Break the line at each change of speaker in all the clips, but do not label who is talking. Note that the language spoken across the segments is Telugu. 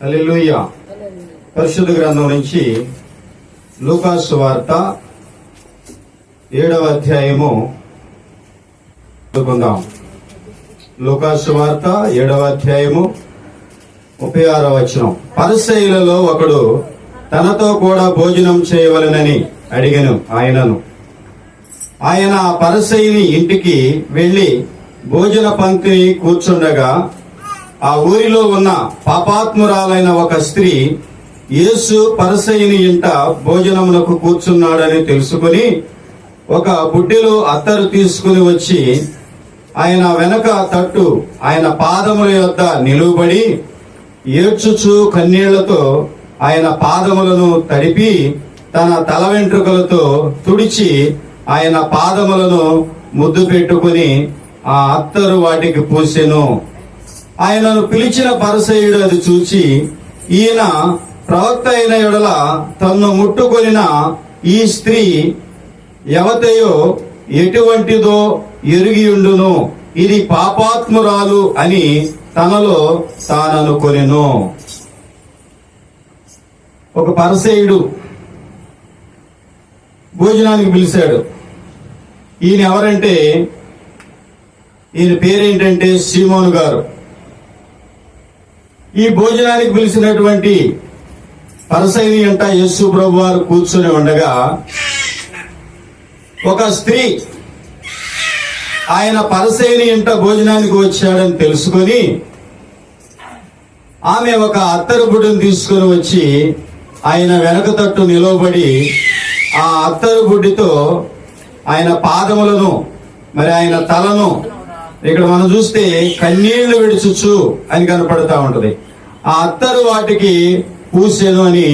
హల్లెలూయా. పరిశుద్ధ గ్రంథం నుంచి లూకా సువార్త 7వ అధ్యాయము చదువుకుందాం. లూకా సువార్త 7వ అధ్యాయము 36వ వచనం. పరిసయ్యులలో ఒకడు తనతో కూడా భోజనం చేయవలెనని అడిగెను. ఆయన పరిసయ్యుని ఇంటికి వెళ్లి భోజన పంక్తిని కూర్చుండగా ఆ ఊరిలో ఉన్న పాపాత్మురాలైన ఒక స్త్రీ యేసు పరిసయ్యుని ఇంట భోజనమునకు కూర్చున్నాడని తెలుసుకుని ఒక బుడ్డెలో అత్తరు తీసుకుని వచ్చి ఆయన వెనక తట్టు ఆయన పాదముల యొద్ద నిలువబడి ఏడ్చుచు కన్నీళ్లతో ఆయన పాదములను తడిపి తన తల వెంట్రుకలతో తుడిచి ఆయన పాదములను ముద్దు పెట్టుకుని ఆ అత్తరు వాటికి పూసెను. ఆయనను పిలిచిన పరిసయ్యుడు అది చూచి, ఈయన ప్రవక్త అయిన యెడల తన్ను ముట్టుకొనిన ఈ స్త్రీ ఎవతయో ఎటువంటిదో ఎరిగియుండును, ఇది పాపాత్మురాలు అని తనలో తాననుకొనెను. ఒక పరిసయ్యుడు భోజనానికి పిలిచాడు. ఈయన ఎవరంటే, ఈయన పేరేంటంటే సీమోను గారు. ఈ భోజనానికి పిలిచినటువంటి పరిసయ్యుని అంట యేసు ప్రభు వారు కూర్చొని ఉండగా ఒక స్త్రీ ఆయన పరిసయ్యుని ఇంట భోజనానికి వచ్చాడని తెలుసుకొని ఆమె ఒక అత్తరు బుడ్డను తీసుకుని వచ్చి ఆయన వెనక తట్టు నిలవబడి ఆ అత్తరు బుడ్డితో ఆయన పాదములను మరి ఆయన తలను, ఇక్కడ మనం చూస్తే కన్నీళ్లు విడుచుచు అని కనపడతా ఉంటది, ఆ అత్తరు వాటికి పూసెను అని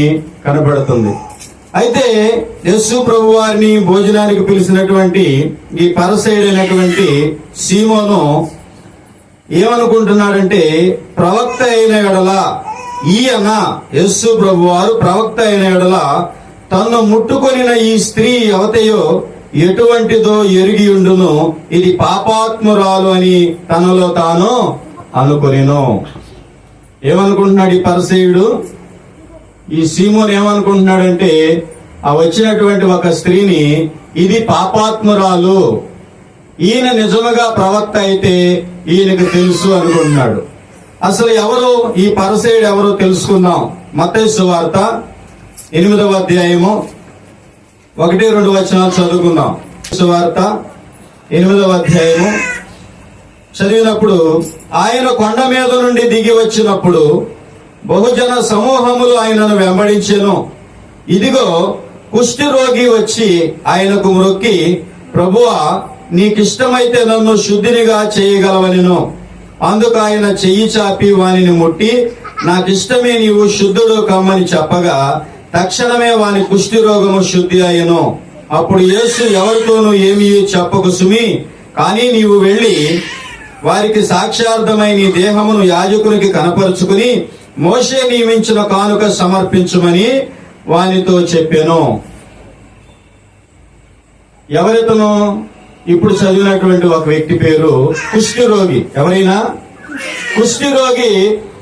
కనపడుతుంది. అయితే యేసు ప్రభు వారిని భోజనానికి పిలిచినటువంటి ఈ పరిసయ్యుడైనటువంటి సీమోను ఏమనుకుంటున్నాడంటే, ప్రవక్త అయిన యెడల ఈయన యేసు ప్రభు వారు ప్రవక్త అయిన యెడల తన్ను ముట్టుకొనిన ఈ స్త్రీ ఎవతయో ఎటువంటిదో ఎరిగియుండును, ఇది పాపాత్మురాలు అని తనలో తాను అనుకొనెను. ఏమనుకుంటున్నాడు ఈ పరిసయ్యుడు? ఈ సీమోను ఏమనుకుంటున్నాడంటే, ఆ వచ్చినటువంటి ఒక స్త్రీని ఇది పాపాత్మురాలు, ఈయన నిజముగా ప్రవక్త అయితే ఈయనకు తెలుసు అనుకుంటున్నాడు. అసలు ఎవరు ఈ పరిసయ్యుడు ఎవరో తెలుసుకుందాం. మత్తయి సువార్త 8వ అధ్యాయము 1-2 వచనాలు చదువుకుందాం. సువార్త 8వ అధ్యాయము చదివినప్పుడు, ఆయన కొండ మీద నుండి దిగి వచ్చినప్పుడు బహుజన సమూహములు ఆయనను వెంబడించెను. ఇదిగో కుష్టి రోగి వచ్చి ఆయనకు మ్రొక్కి, ప్రభువా, నీకిష్టమైతే నన్ను శుద్ధినిగా చేయగలవనెను. అందుకు ఆయన చెయ్యి చాపి వానిని ముట్టి, నాకిష్టమే, నీవు శుద్ధుడు కమ్మని చెప్పగా తక్షణమే వాని కుష్టి రోగము శుద్ధి అయ్యెను. అప్పుడు యేసు ఎవరితోనూ ఏమీ చెప్పకు సుమి, కానీ నీవు వెళ్లి వారికి సాక్ష్యార్థమై నీ దేహమును యాజకునికి కనపరుచుకుని మోషే నియమించిన కానుక సమర్పించుమని వానితో చెప్పెను. ఎవరితను? ఇప్పుడు చదివినటువంటి ఒక వ్యక్తి పేరు కుష్టి రోగి. ఎవరైనా కుష్టి రోగి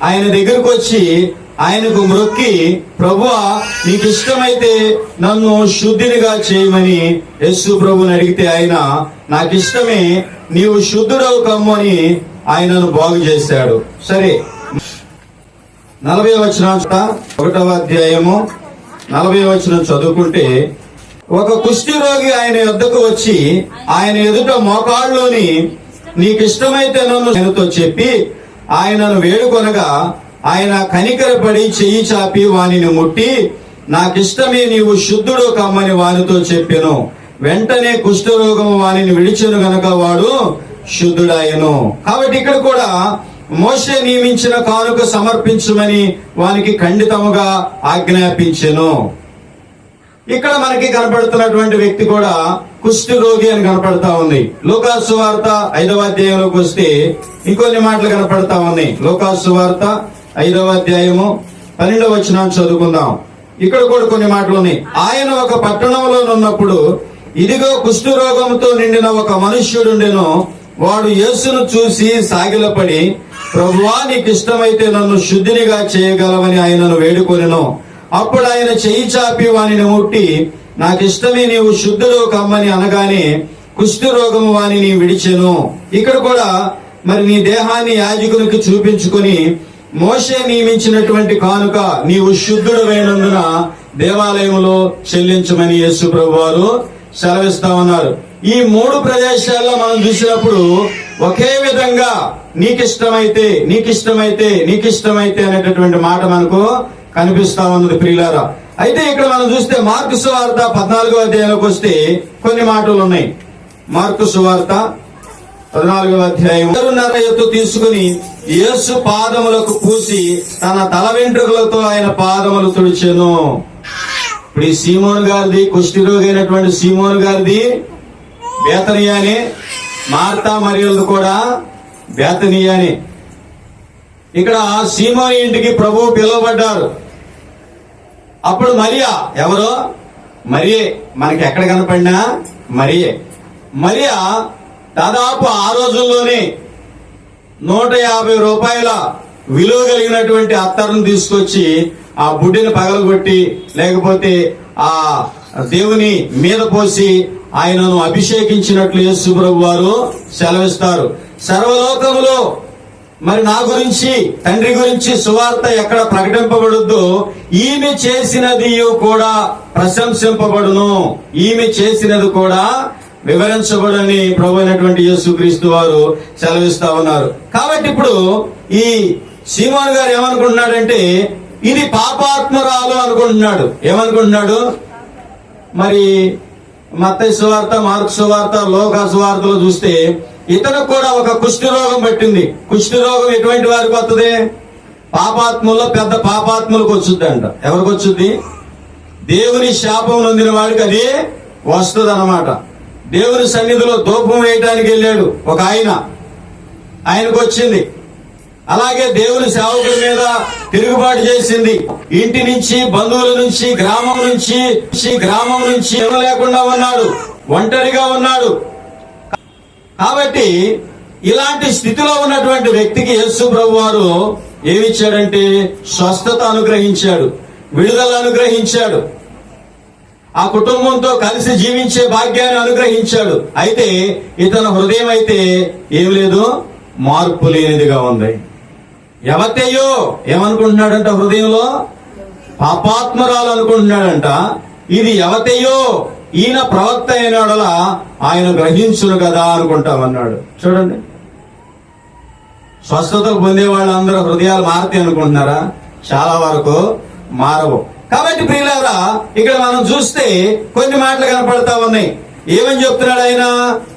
ఆయన దగ్గరకు వచ్చి ఆయనకు మ్రొక్కి, ప్రభువా, నీకు ఇష్టమైతే నన్ను శుద్ధినిగా చేయమని యేసు ప్రభుని అడిగితే ఆయన నాకిష్టమే, నీవు శుద్ధుడవు కమ్మని ఆయనను బాగు చేశాడు. సరే, 40వ వచనం 1వ అధ్యాయము 40వ వచనం చదువుకుంటే, ఒక కుష్టి రోగి ఆయన యొద్దకు వచ్చి ఆయన ఎదుట మోకాళ్ళలోని నీకిష్టమైతే నన్ను ఆయనతో చెప్పి ఆయనను వేడుకొనగా ఆయన కనికరపడి చెయ్యి చాపి వానిని ముట్టి, నాకిష్టమే, నీవు శుద్ధుడు కమ్మని వానితో చెప్పెను. వెంటనే కుష్ఠరోగము వానిని విడిచెను గనక వాడు శుద్ధుడాయను. కాబట్టి ఇక్కడ కూడా మోషే నియమించిన కానుక సమర్పించమని వానికి ఖండితముగా ఆజ్ఞాపించెను. ఇక్కడ మనకి కనపడుతున్నటువంటి వ్యక్తి కూడా కుష్టి రోగి అని కనపడతా ఉంది. లూకా సువార్త 5వ అధ్యాయంలోకి వస్తే ఇంకొన్ని మాటలు కనపడతా ఉన్నాయి. లూకా సువార్త 5వ అధ్యాయము 12వ వచనాన్ని చదువుకుందాం. ఇక్కడ కూడా కొన్ని మాటలు ఉన్నాయి. ఆయన ఒక పట్టణంలో ఉన్నప్పుడు ఇదిగో కుష్టు రోగంతో నిండిన ఒక మనుష్యుడుండెను. వాడు యేసును చూసి సాగిలపడి ప్రభువా, నీకు ఇష్టమైతే నన్ను శుద్ధినిగా చేయగలవని ఆయనను వేడుకొనెను. అప్పుడు ఆయన చెయ్యి చాపి వానిని ముట్టి, నాకు ఇష్టమే, నీవు శుద్ధుడు కమ్మని అనగానే కుష్ఠరోగము వానిని విడిచెను. ఇక్కడ కూడా మరి నీ దేహాన్ని యాజకునికి చూపించుకొని మోషే నియమించినటువంటి కానుక నీవు శుద్ధుడైనందున దేవాలయంలో చెల్లించమని యేసు ప్రభువారు సెలవిస్తా ఉన్నారు. ఈ 3 ప్రదేశాల్లో మనం చూసినప్పుడు ఒకే విధంగా నీకిష్టమైతే నీకిష్టమైతే నీకిష్టమైతే అనేటటువంటి మాట మనకు కనిపిస్తా ఉన్నది ప్రియులారా. అయితే ఇక్కడ మనం చూస్తే మార్కు సువార్త 14వ అధ్యాయంలోకి వస్తే కొన్ని మాటలు ఉన్నాయి. మార్కు సువార్త 14వ అధ్యాయం 2.5 ఎత్తు తీసుకుని యేసు పాదములకు పూసి తన తల వెంట్రుకలతో ఆయన పాదములు తుడిచెను. ఇప్పుడు ఈ సీమోను గారిది, కుష్ఠరోగి అయినటువంటి సీమోను గారిది బేతనియానే, మార్తా మరియులది కూడా బేతనియానే. ఇక్కడ సీమోని ఇంటికి ప్రభువు పిలువబడ్డారు. అప్పుడు మరియా ఎవరో? మరియే. మనకి ఎక్కడ కనపడినా మరియే. మరియా దాదాపు ఆ రోజుల్లోనే 150 రూపాయల విలువ కలిగినటువంటి అత్తరును తీసుకొచ్చి ఆ బుడ్డిని పగలగొట్టి, లేకపోతే ఆ దేవుని మీద పోసి ఆయనను అభిషేకించినట్లు యేసు ప్రభు వారు సెలవిస్తారు. సర్వలోకములో మరి నా గురించి, తండ్రి గురించి సువార్త ఎక్కడ ప్రకటింపబడుద్దో ఈమె చేసినది కూడా ప్రశంసింపబడును, ఈమె చేసినది కూడా వివరించబడని ప్రభు అయినటువంటి యేసుక్రీస్తు వారు సెలవిస్తా ఉన్నారు. కాబట్టి ఇప్పుడు ఈ సీమోను గారు ఏమనుకుంటున్నాడంటే ఇది పాపాత్మురాలు అనుకుంటున్నాడు. ఏమనుకుంటున్నాడు? మరి మత్తయి సువార్త, మార్కు సువార్త, లూకా సువార్తలో చూస్తే ఇతనికి కూడా ఒక కుష్ఠరోగం పట్టింది. కుష్ఠరోగం ఎటువంటి వారికి వస్తుంది? పాపాత్ముల్లో పెద్ద పాపాత్ములకు వచ్చుద్దంట. ఎవరికి వచ్చుద్ది? దేవుని శాపం నొందిన వాడికి అది వస్తుంది అన్నమాట. దేవుని సన్నిధిలో ధూపం వేయడానికి వెళ్ళాడు ఒక ఆయనకు వచ్చింది. అలాగే దేవుని సేవకుల మీద తిరుగుబాటు చేసింది. ఇంటి నుంచి, బంధువుల నుంచి, గ్రామం నుంచి లేకుండా ఉన్నాడు, ఒంటరిగా ఉన్నాడు. కాబట్టి ఇలాంటి స్థితిలో ఉన్నటువంటి వ్యక్తికి యేసు ప్రభు వారు ఏమిచ్చాడంటే స్వస్థత అనుగ్రహించాడు, విడుదల అనుగ్రహించాడు, ఆ కుటుంబంతో కలిసి జీవించే భాగ్యాన్ని అనుగ్రహించాడు. అయితే ఇతని హృదయం అయితే ఏం లేదు, మార్పు లేనిదిగా ఉంది. ఎవతయ్యో ఏమనుకుంటున్నాడంట? హృదయంలో పాపాత్మరాలు అనుకుంటున్నాడంట. ఇది ఎవతయ్యో, ఈయన ప్రవక్త అయినాడలా ఆయన గ్రహించును కదా అనుకుంటామన్నాడు. చూడండి, స్వస్థతలు పొందే వాళ్ళందరూ హృదయాలు మారుతాయి అనుకుంటున్నారా? చాలా వరకు మారవు. కాబట్టి ప్రియులారా, ఇక్కడ మనం చూస్తే కొన్ని మాటలు కనపడతా ఉన్నాయి. ఏమని చెప్తున్నాడు ఆయన?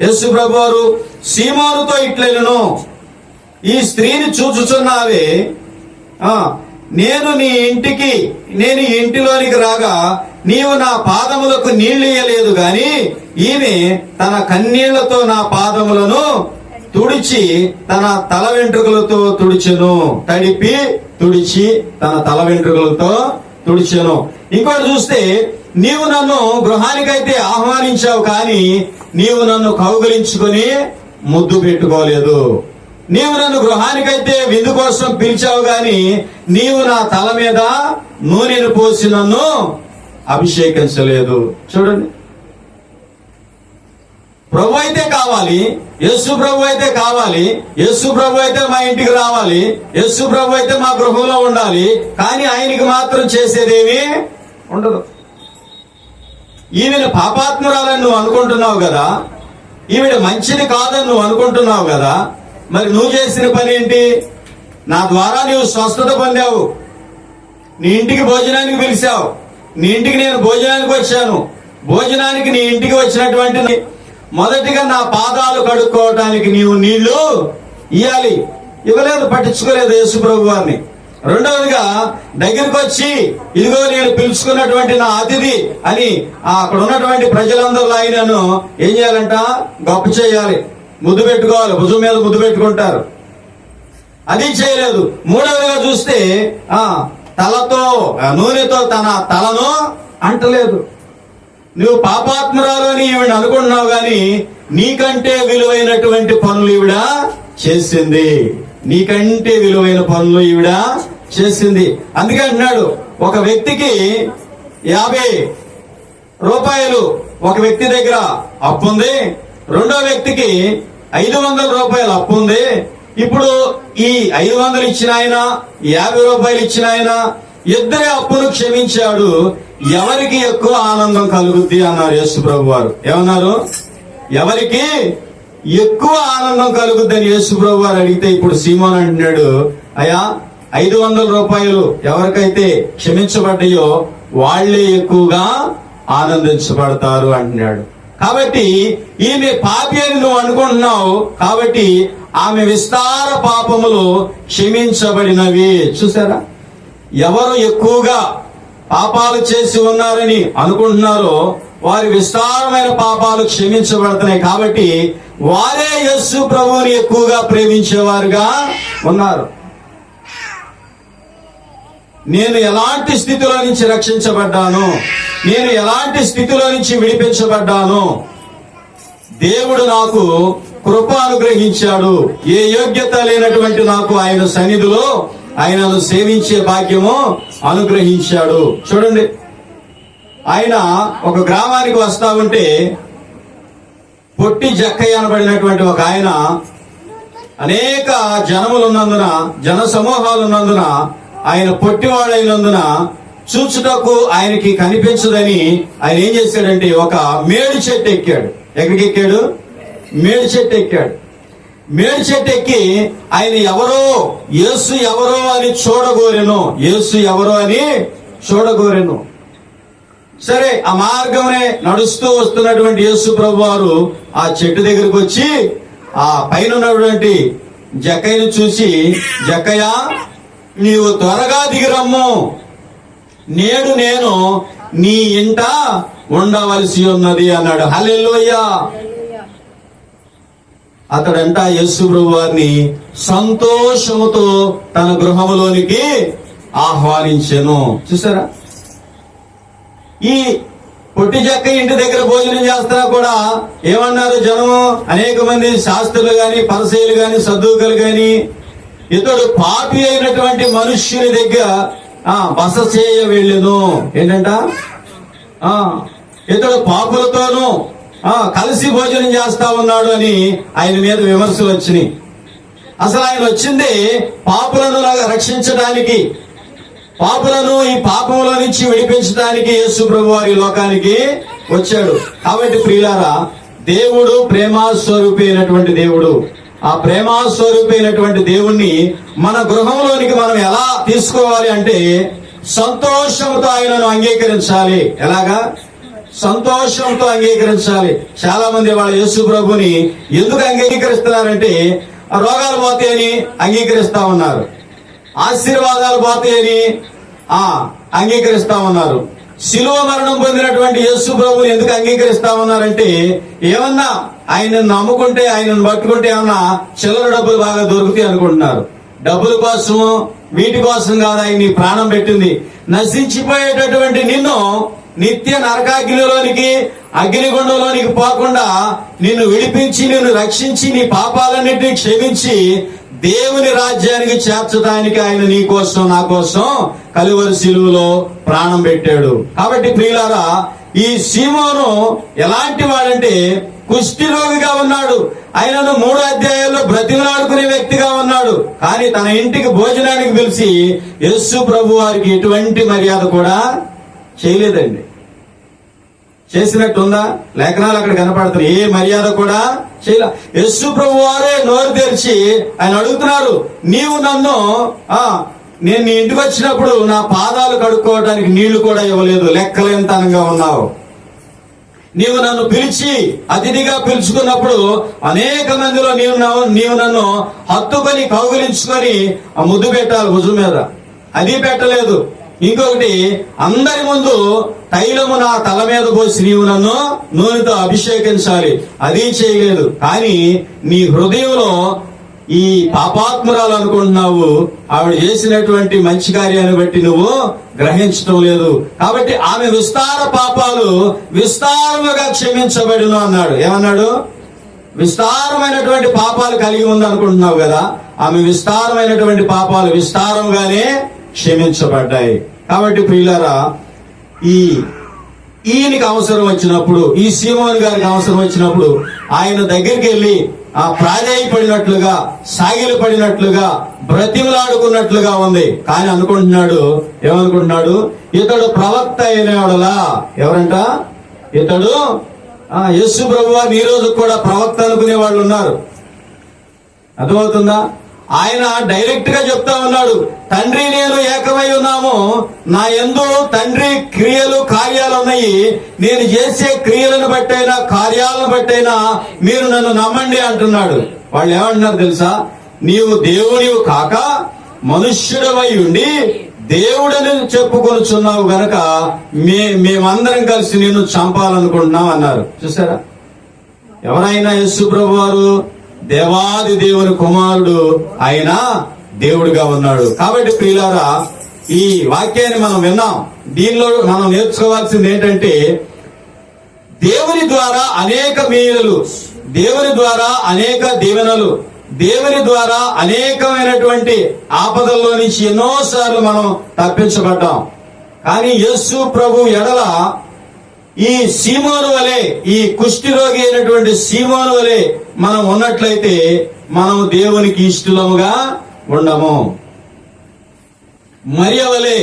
యేసు ప్రభు వారు సీమోనుతో ఇట్లెను, ఈ స్త్రీని చూచుచున్నావే, నేను ఈ ఇంటిలోనికి రాగా నీవు నా పాదములకు నీళ్లు ఇయ్యలేదు గాని ఈమె తన కన్నీళ్లతో నా పాదములను తుడిచి తన తల వెంట్రుకలతో తుడిచెను. తడిపి తుడిచి తన తల వెంట్రుకలతో తుడిచెను. ఇంకోటి చూస్తే, నీవు నన్ను గృహానికైతే ఆహ్వానించావు కానీ నీవు నన్ను కౌగిలించుకొని ముద్దు పెట్టుకోలేదు. నీవు నన్ను గృహానికైతే విందు కోసం పిలిచావు గాని నీవు నా తల మీద నూనెను పోసి నన్ను అభిషేకించలేదు. చూడండి, ప్రభు అయితే కావాలి, యేసు ప్రభు అయితే కావాలి, యేసు ప్రభు అయితే మా ఇంటికి రావాలి, యేసు ప్రభు అయితే మా గృహంలో ఉండాలి. కానీ ఆయనకి మాత్రం చేసేదేమీ ఉండదు. ఈవిడ పాపాత్మురాలని నువ్వు అనుకుంటున్నావు కదా, ఈవిడ మంచిది కాదని నువ్వు అనుకుంటున్నావు కదా, మరి నువ్వు చేసిన పని ఏంటి? నా ద్వారా నీవు స్వస్థత పొందావు, నీ ఇంటికి భోజనానికి పిలిచావు, నీ ఇంటికి నేను భోజనానికి వచ్చాను. భోజనానికి నీ ఇంటికి వచ్చినటువంటి మొదటిగా నా పాదాలు కడుక్కోవటానికి నీవు నీళ్లు ఇయ్యాలి. ఇవ్వలేదు, పట్టించుకోలేదు యేసు ప్రభు వారిని. రెండవదిగా దగ్గరికి వచ్చి ఇదిగో నేను పిలుచుకున్నటువంటి నా అతిథి అని అక్కడ ఉన్నటువంటి ప్రజలందరూ ఆయనను ఏం చేయాలంట? గొప్ప చేయాలి, ముద్దు పెట్టుకోవాలి, భుజం మీద ముద్దు పెట్టుకుంటారు. అది చేయలేదు. మూడవదిగా చూస్తే తలతో నూనెతో తన తలను అంటలేదు. నువ్వు పాపాత్మురాలు అని ఈవిడ అనుకుంటున్నావు గాని నీకంటే విలువైనటువంటి పనులు ఈవిడ చేసింది. నీకంటే విలువైన పనులు ఈవిడ చేసింది. అందుకే అంటున్నాడు, ఒక వ్యక్తికి 50 రూపాయలు ఒక వ్యక్తి దగ్గర అప్పు ఉంది, రెండో వ్యక్తికి 500 రూపాయలు అప్పు ఉంది. ఇప్పుడు ఈ 500 ఇచ్చిన ఆయన, 50 రూపాయలు ఇచ్చిన ఆయన ఇద్దరి అప్పును క్షమించాడు. ఎవరికి ఎక్కువ ఆనందం కలుగుద్ది అన్నారు యేసు ప్రభు వారు. ఏమన్నారు? ఎవరికి ఎక్కువ ఆనందం కలుగుద్దని యేసు ప్రభు వారు అడిగితే ఇప్పుడు సీమోన్ అంటున్నాడు, అయ్యా 500 రూపాయలు ఎవరికైతే క్షమించబడ్డాయో వాళ్లే ఎక్కువగా ఆనందించబడతారు అంటున్నాడు. కాబట్టి ఈమె పాపి అని నువ్వు అనుకుంటున్నావు, కాబట్టి ఆమె విస్తార పాపములు క్షమించబడినవి. చూసారా, ఎవరు ఎక్కువగా పాపాలు చేసి ఉన్నారని అనుకుంటున్నారో వారి విస్తారమైన పాపాలు క్షమించబడుతున్నాయి. కాబట్టి వారే యేసు ప్రభువుని ఎక్కువగా ప్రేమించేవారుగా ఉన్నారు. నేను ఎలాంటి స్థితిలో నుంచి రక్షించబడ్డాను, నేను ఎలాంటి స్థితిలో నుంచి విడిపించబడ్డాను, దేవుడు నాకు కృప అనుగ్రహించాడు, ఏ యోగ్యత లేనటువంటి నాకు ఆయన సన్నిధిలో ఆయనను సేవించే భాగ్యము అనుగ్రహించాడు. చూడండి, ఆయన ఒక గ్రామానికి వస్తా ఉంటే పొట్టి జక్కయ్య అనబడినటువంటి ఒక ఆయన అనేక జనములు ఉన్నందున, జన సమూహాలు ఉన్నందున, ఆయన పొట్టివాడైనందున చూచుటకు ఆయనకి కనిపించదని ఆయన ఏం చేశాడంటే ఒక మేడి చెట్టు ఎక్కాడు. ఎక్కడికి ఎక్కాడు? మేడి చెట్టు ఎక్కాడు. మేడి చెట్టు ఎక్కి ఆయన ఎవరో, యేసు ఎవరో అని చూడగోరెను. యేసు ఎవరో అని చూడగోరెను. సరే, ఆ మార్గంనే నడుస్తూ వస్తున్నటువంటి యేసు ప్రభు వారు ఆ చెట్టు దగ్గరకు వచ్చి ఆ పైన ఉన్నటువంటి జక్కయ్యను చూసి, జక్కయ్య నీవు త్వరగా దిగిరమ్ము, నేడు నేను నీ ఇంట ఉండవలసి ఉన్నది అన్నాడు. హల్లెలూయా. అతడంట యేసు ప్రభు వారిని సంతోషముతో తన గృహములోనికి ఆహ్వానించెను. చూసారా, ఈ పొట్టి జక్క ఇంటి దగ్గర భోజనం చేస్తున్నా కూడా ఏమన్నారు జనము? అనేక మంది శాస్త్రులు గాని, పరిసయ్యులు గాని, సద్దూకలు గాని, ఇతడు పాపి అయినటువంటి మనుష్యుని దగ్గర బస చేయ వెళ్ళెను. ఏంటంట? ఇతడు పాపులతోనూ కలిసి భోజనం చేస్తా ఉన్నాడు అని ఆయన మీద విమర్శలు వచ్చినాయి. అసలు ఆయన వచ్చింది పాపులను రక్షించడానికి, పాపులను ఈ పాపంలో నుంచి విడిపించడానికి యేసు ప్రభు వారి లోకానికి వచ్చాడు. కాబట్టి ప్రియులారా, దేవుడు ప్రేమాస్వరూపైనటువంటి దేవుడు. ఆ ప్రేమాస్వరూపైనటువంటి దేవుణ్ణి మన గృహంలోనికి మనం ఎలా తీసుకోవాలి అంటే సంతోషంతో ఆయనను అంగీకరించాలి. ఎలాగా? సంతోషంతో అంగీకరించాలి. చాలా మంది వాళ్ళ యేసు ప్రభుని ఎందుకు అంగీకరిస్తున్నారంటే రోగాలు పోతాయని అంగీకరిస్తా ఉన్నారు, ఆశీర్వాదాలు పోతాయని అంగీకరిస్తా ఉన్నారు. శిలువ మరణం పొందినటువంటి యేసు ప్రభుని ఎందుకు అంగీకరిస్తా ఉన్నారంటే ఏమన్నా ఆయనను నమ్ముకుంటే, ఆయనను పట్టుకుంటే ఏమన్నా చిల్లర డబ్బులు బాగా దొరుకుతాయి అనుకుంటున్నారు. డబ్బుల కోసం, వీటి కోసం కాదు ఆయన ప్రాణం పెట్టింది. నశించిపోయేటటువంటి నిన్ను నిత్య నరకాగ్నిలోనికి, అగ్నిగుండంలోనికి పోకుండా నిన్ను విడిపించి, నిన్ను రక్షించి, నీ పాపాలన్నింటినీ క్షమించి దేవుని రాజ్యానికి చేర్చడానికి ఆయన నీ కోసం, నా కోసం కలువరి శిలువలో ప్రాణం పెట్టాడు. కాబట్టి ప్రియులారా, ఈ సీమోను ఎలాంటి వాడంటే కుష్ఠిరోగిగా ఉన్నాడు. ఆయనను 3 అధ్యాయాల్లో బ్రతిమలాడుకునే వ్యక్తిగా ఉన్నాడు. కానీ తన ఇంటికి భోజనానికి పిలిచి యేసు ప్రభు వారికి ఎటువంటి మర్యాద కూడా చేయలేదండి. చేసినట్టుందా? లేఖనాలు అక్కడ కనపడుతున్నాయి. ఏ మర్యాద కూడా చేయలే. యేసు ప్రభు వారే నోరు తెరిచి ఆయన అడుగుతున్నారు, నీవు నన్ను నేను నీ ఇంటికి వచ్చినప్పుడు నా పాదాలు కడుక్కోవడానికి నీళ్లు కూడా ఇవ్వలేదు, లెక్కలేనితనంగా ఉన్నావు. నీవు నన్ను పిలిచి అతిథిగా పిలుచుకున్నప్పుడు అనేక మందిలో నీవు నన్ను హత్తుకొని కౌగిలించుకొని ఆ ముద్దు పెట్టాలి భుజం మీద, అది పెట్టలేదు. ఇంకొకటి, అందరి ముందు తైలము నా తల మీద పోసి నీవు నన్ను నూనెతో అభిషేకించాలి, అది చేయలేదు. కానీ నీ హృదయంలో ఈ పాపాత్మురాలు అనుకుంటున్నావు, ఆవిడ చేసినటువంటి మంచి కార్యాన్ని బట్టి నువ్వు గ్రహించడం లేదు. కాబట్టి ఆమె విస్తార పాపాలు విస్తారముగా క్షమించబడును అన్నాడు. ఏమన్నాడు? విస్తారమైనటువంటి పాపాలు కలిగి ఉంది అనుకుంటున్నావు కదా, ఆమె విస్తారమైనటువంటి పాపాలు విస్తారంగానే క్షమించబడ్డాయి. కాబట్టి ప్రియులారా, ఈయనకి అవసరం వచ్చినప్పుడు, ఈ సీమోను గారికి అవసరం వచ్చినప్పుడు ఆయన దగ్గరికి వెళ్ళి ప్రాధేయపడినట్లుగా, సాగిలి పడినట్లుగా, బ్రతిమలాడుకున్నట్లుగా ఉంది. కానీ ఏమనుకుంటున్నాడు, ఇతడు ప్రవక్త అయినవాడులా. ఎవరంట? ఇతడు యేసు ప్రభువారు ఈ రోజు కూడా ప్రవక్త అనుకునే వాళ్ళు ఉన్నారు. అర్థమవుతుందా? ఆయన డైరెక్ట్ గా చెప్తా ఉన్నాడు, తండ్రి నేను ఏకమై ఉన్నాము, నా యందు తండ్రి క్రియలు కార్యాలు ఉన్నాయి, నేను చేసే క్రియలను బట్టైనా కార్యాలను బట్టైనా మీరు నన్ను నమ్మండి అంటున్నాడు. వాళ్ళు ఏమంటున్నారు తెలుసా? నీవు దేవుడివి కాక మనుష్యుడవై ఉండి దేవుడని చెప్పుకొనుచున్నావు గనక మేమందరం కలిసి నిన్ను చంపాలనుకుంటున్నాం అన్నారు. చూసారా? ఎవరైనా యేసు ప్రభు వారు దేవాది దేవుని కుమారుడు, ఆయన దేవుడిగా ఉన్నాడు. కాబట్టి ప్రియులారా, ఈ వాక్యాన్ని మనం విన్నాం. దీనిలో మనం నేర్చుకోవాల్సింది ఏంటంటే, దేవుని ద్వారా అనేక మేలులు, దేవుని ద్వారా అనేక దీవెనలు, దేవుని ద్వారా అనేకమైనటువంటి ఆపదల్లో నుంచి ఎన్నోసార్లు మనం తప్పించబడ్డాం. కానీ యేసు ప్రభు ఎడల ఈ సీమోను వలె, ఈ కుష్టి రోగి అయినటువంటి సీమోను వలె మనం ఉన్నట్లయితే మనం దేవునికి ఇష్టలముగా ఉండము. మరియ వలె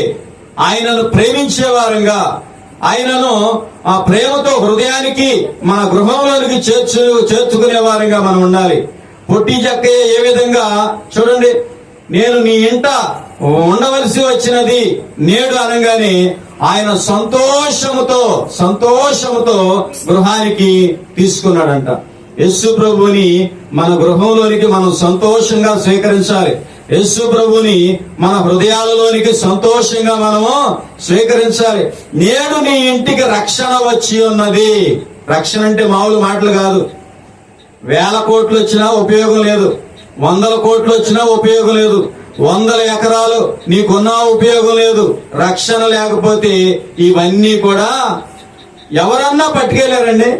ఆయనను ప్రేమించే ఆయనను ఆ ప్రేమతో హృదయానికి మన గృహంలోనికి చేర్చుకునే వారంగా మనం ఉండాలి. పొట్టి జక్కయ్య ఏ విధంగా, చూడండి, నేను నీ ఇంట ఉండవలసి వచ్చినది నేడు అనగానే ఆయన సంతోషముతో గృహానికి తీసుకున్నాడంట. యేసు ప్రభుని మన గృహంలోనికి మనం సంతోషంగా స్వీకరించాలి. యేసు ప్రభుని మన హృదయాలలోనికి సంతోషంగా మనము స్వీకరించాలి. నేడు నీ ఇంటికి రక్షణ వచ్చి ఉన్నది. రక్షణ అంటే మామూలు మాటలు కాదు. 1000 కోట్లు వచ్చినా ఉపయోగం లేదు, 100 కోట్లు వచ్చినా ఉపయోగం లేదు, 100 ఎకరాలు నీకున్నా ఉపయోగం లేదు. రక్షణ లేకపోతే ఇవన్నీ కూడా ఎవరన్నా పట్టుకెళ్ళారండి?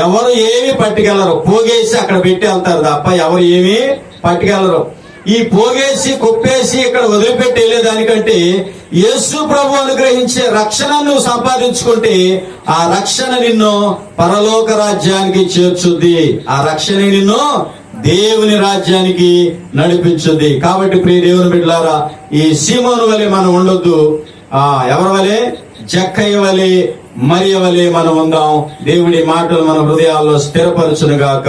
ఎవరు ఏమి పట్టుకెళ్లరు. పోగేసి అక్కడ పెట్టి వెళ్తారు తప్ప ఎవరు ఏమి పట్టుకెళ్లరు. ఈ పోగేసి కుప్పేసి ఇక్కడ వదిలిపెట్టి వెళ్ళేదానికంటే యేసు ప్రభు అనుగ్రహించే రక్షణ నువ్వు సంపాదించుకుంటే ఆ రక్షణ నిన్ను పరలోక రాజ్యానికి చేర్చుద్ది. ఆ రక్షణ నిన్ను దేవుని రాజ్యానికి నడిపించుద్ది. కాబట్టి ప్రియ దేవుని బిడ్డలారా, ఈ సీమోను వలె మనం ఉండొద్దు. ఎవరి వలె? జక్కయ్య వలె, మరియ వలె మనం ఉందాం. దేవుడి మాటలు మన హృదయాల్లో స్థిరపరచును గాక.